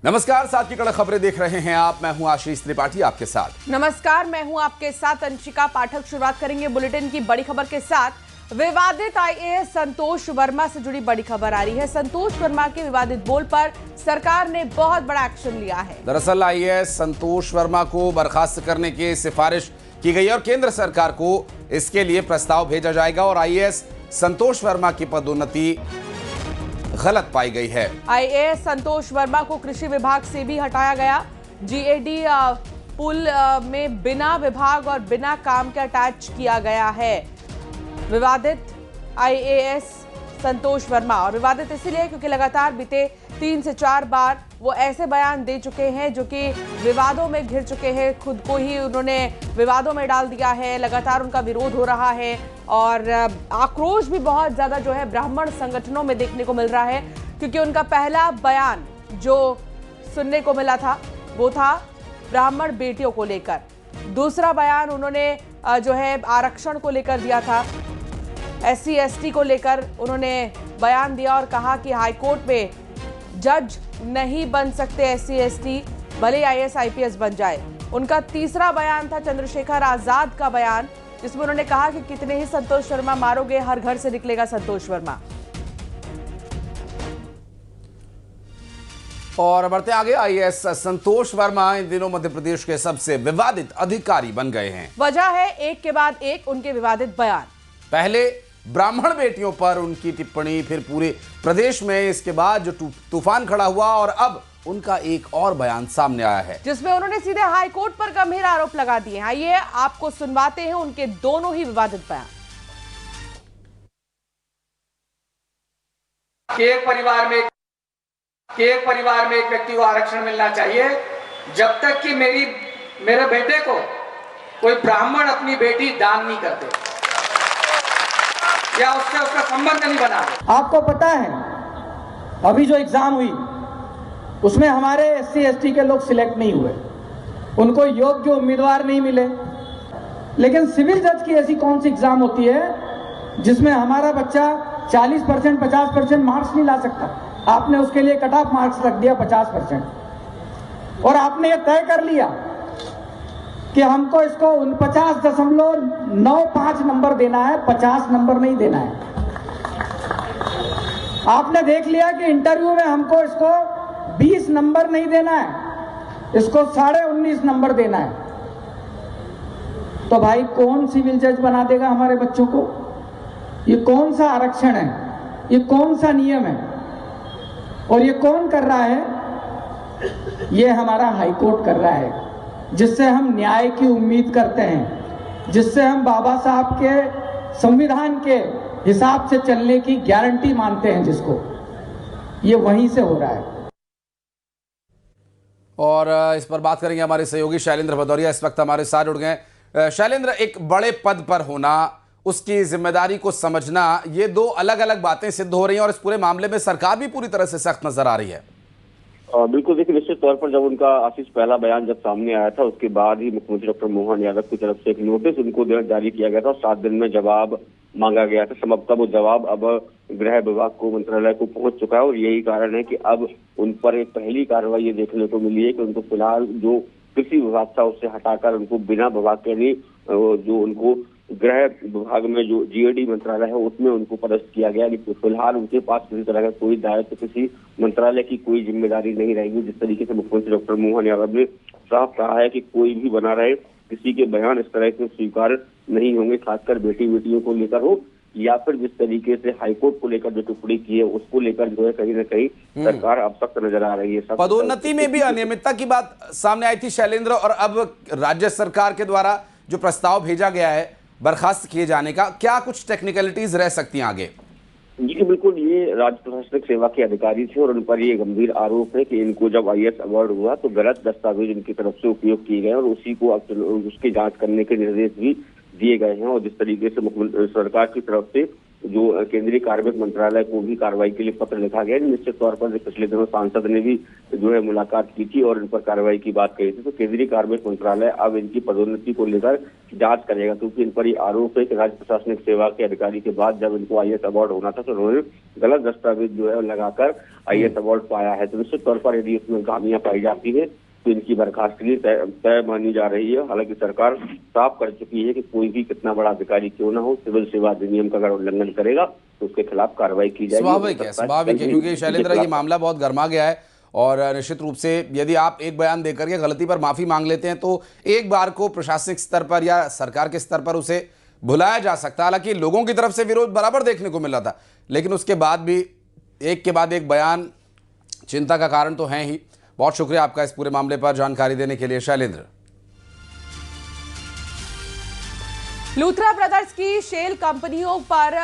नमस्कार, साथ की कड़क खबरें देख रहे हैं आप। मैं हूं आशीष त्रिपाठी आपके साथ। नमस्कार, मैं हूं आपके साथ अंशिका पाठक। शुरुआत करेंगे बुलेटिन की बड़ी खबर के साथ। विवादित आईएएस संतोष वर्मा से जुड़ी बड़ी खबर आ रही है। संतोष वर्मा के विवादित बोल पर सरकार ने बहुत बड़ा एक्शन लिया है। दरअसल आईएएस संतोष वर्मा को बर्खास्त करने की सिफारिश की गई और केंद्र सरकार को इसके लिए प्रस्ताव भेजा जाएगा और आईएएस संतोष वर्मा की पदोन्नति गलत पाई गई है। आईएएस संतोष वर्मा को कृषि विभाग से भी हटाया गया। जीएडी पुल में बिना विभाग और बिना काम के अटैच किया गया है। विवादित आईएएस संतोष वर्मा, और विवादित इसलिए क्योंकि लगातार बीते 3 से 4 बार वो ऐसे बयान दे चुके हैं जो कि विवादों में घिर चुके हैं। खुद को ही उन्होंने विवादों में डाल दिया है। लगातार उनका विरोध हो रहा है और आक्रोश भी बहुत ज्यादा जो है ब्राह्मण संगठनों में देखने को मिल रहा है, क्योंकि उनका पहला बयान जो सुनने को मिला था वो था ब्राह्मण बेटियों को लेकर। दूसरा बयान उन्होंने जो है आरक्षण को लेकर दिया था। SC ST को लेकर उन्होंने बयान दिया और कहा कि हाईकोर्ट में जज नहीं बन सकते SC ST, भले IAS IPS बन जाए। उनका तीसरा बयान था चंद्रशेखर आजाद का बयान, जिसमें उन्होंने कहा कि कितने ही संतोष वर्मा मारोगे, हर घर से निकलेगा संतोष वर्मा। और बढ़ते आगे, आईएएस संतोष वर्मा इन दिनों मध्य प्रदेश के सबसे विवादित अधिकारी बन गए हैं। वजह है एक के बाद एक उनके विवादित बयान। पहले ब्राह्मण बेटियों पर उनकी टिप्पणी, फिर पूरे प्रदेश में इसके बाद जो तूफान खड़ा हुआ, और अब उनका एक और बयान सामने आया है जिसमें उन्होंने सीधे हाईकोर्ट पर गंभीर आरोप लगा दिए। आइए आपको सुनवाते हैं उनके दोनों ही विवादित बयान। एक परिवार में एक व्यक्ति को आरक्षण मिलना चाहिए, जब तक कि मेरे बेटे को कोई ब्राह्मण अपनी बेटी दान नहीं करते या उससे उसका संबंध नहीं बना। आपको पता है अभी जो एग्जाम हुई उसमें हमारे SC ST के लोग सिलेक्ट नहीं हुए, उनको योग्य उम्मीदवार नहीं मिले। लेकिन सिविल जज की ऐसी कौन सी एग्जाम होती है जिसमें हमारा बच्चा 40%, 50% मार्क्स नहीं ला सकता? आपने उसके लिए कट ऑफ मार्क्स रख दिया 50%, और आपने ये तय कर लिया कि हमको इसको 49.95 नंबर देना है, 50 नंबर नहीं देना है। आपने देख लिया कि इंटरव्यू में हमको इसको 20 नंबर नहीं देना है, इसको 19.5 नंबर देना है। तो भाई कौन सिविल जज बना देगा हमारे बच्चों को? ये कौन सा आरक्षण है? ये कौन सा नियम है? और ये कौन कर रहा है? ये हमारा हाईकोर्ट कर रहा है, जिससे हम न्याय की उम्मीद करते हैं, जिससे हम बाबा साहब के संविधान के हिसाब से चलने की गारंटी मानते हैं, जिसको ये वहीं से हो रहा है। और इस पर बात करेंगे हमारे सहयोगी शैलेंद्र भदौरिया इस वक्त हमारे साथ जुड़ गए। शैलेंद्र, एक बड़े पद पर होना, उसकी जिम्मेदारी को समझना, ये दो अलग अलग बातें सिद्ध हो रही हैं और इस पूरे मामले में सरकार भी पूरी तरह से सख्त नजर आ रही है। बिल्कुल, देखिए निश्चित तौर पर जब उनका आशीष पहला बयान जब सामने आया था, उसके बाद ही मुख्यमंत्री डॉक्टर मोहन यादव की तरफ से एक नोटिस उनको जारी किया गया था और 7 दिन में जवाब मांगा गया था। संभवतः वो जवाब अब गृह विभाग को, मंत्रालय को पहुंच चुका है और यही कारण है कि अब उन पर एक पहली कार्रवाई ये देखने को मिली है कि उनको फिलहाल जो कृषि विभाग था उससे हटाकर उनको बिना विभाग के नहीं, जो उनको गृह विभाग में जो जीएडी मंत्रालय है उसमें उनको पदस्थ किया गया। फिलहाल उनके पास किसी तरह का कोई दायित्व, किसी मंत्रालय की कोई जिम्मेदारी नहीं रहेगी। जिस तरीके से मुख्यमंत्री डॉक्टर मोहन यादव ने साफ कहा है कि कोई भी बना रहे, किसी के बयान इस तरह से स्वीकार नहीं होंगे, खासकर बेटियों को लेकर हो या फिर जिस तरीके से हाईकोर्ट को लेकर जो टिप्पणी की है उसको लेकर जो है कहीं ना कहीं सरकार अब सख्त नजर आ रही है। पदोन्नति में भी अनियमितता की बात सामने आई थी शैलेंद्र, और अब राज्य सरकार के द्वारा जो प्रस्ताव भेजा गया है बर्खास्त किए जाने का, क्या कुछ टेक्निकलिटीज रह सकती हैं आगे? जी बिल्कुल, ये राज्य प्रशासनिक सेवा के अधिकारी थे और उन पर ये गंभीर आरोप है कि इनको जब IAS अवार्ड हुआ तो गलत दस्तावेज इनकी तरफ से उपयोग किए गए और उसी को उसकी जांच करने के निर्देश भी दिए गए हैं। और जिस तरीके से सरकार की तरफ से जो केंद्रीय कार्मिक मंत्रालय को भी कार्रवाई के लिए पत्र लिखा गया। निश्चित तौर पर पिछले दिनों सांसद ने भी जो है मुलाकात की थी और इन पर कार्रवाई की बात कही थी। तो केंद्रीय कार्मिक मंत्रालय अब इनकी पदोन्नति को लेकर जांच करेगा, क्योंकि इन पर ये आरोप है कि राज्य प्रशासनिक सेवा के अधिकारी के बाद जब इनको IAS अवार्ड होना था तो उन्होंने गलत दस्तावेज जो है लगाकर IAS अवार्ड पाया है। तो निश्चित तौर पर यदि इसमें खामियां पाई जाती है तो इनकी बर्खास्तगी तय मानी जा रही है। हालांकि सरकार साफ कर चुकी है कि कोई भी कितना बड़ा अधिकारी क्यों ना हो, सिविल सेवा अधिनियम का अगर उल्लंघन करेगा तो उसके खिलाफ कार्रवाई की जाएगी। स्वाभाविक है, क्योंकि शैलेंद्र ये मामला बहुत गर्मा गया है और निश्चित रूप से यदि आप एक बयान देकर के गलती पर माफी मांग लेते हैं तो एक बार को प्रशासनिक स्तर पर या सरकार के स्तर पर उसे भुलाया जा सकता है। हालांकि लोगों की तरफ से विरोध बराबर देखने को मिल रहा था, लेकिन उसके बाद भी एक के बाद एक बयान चिंता का कारण तो है ही। बहुत शुक्रिया आपका इस पूरे मामले पर जानकारी देने के लिए शैलेंद्र। लूथरा ब्रदर्स की शेल कंपनियों पर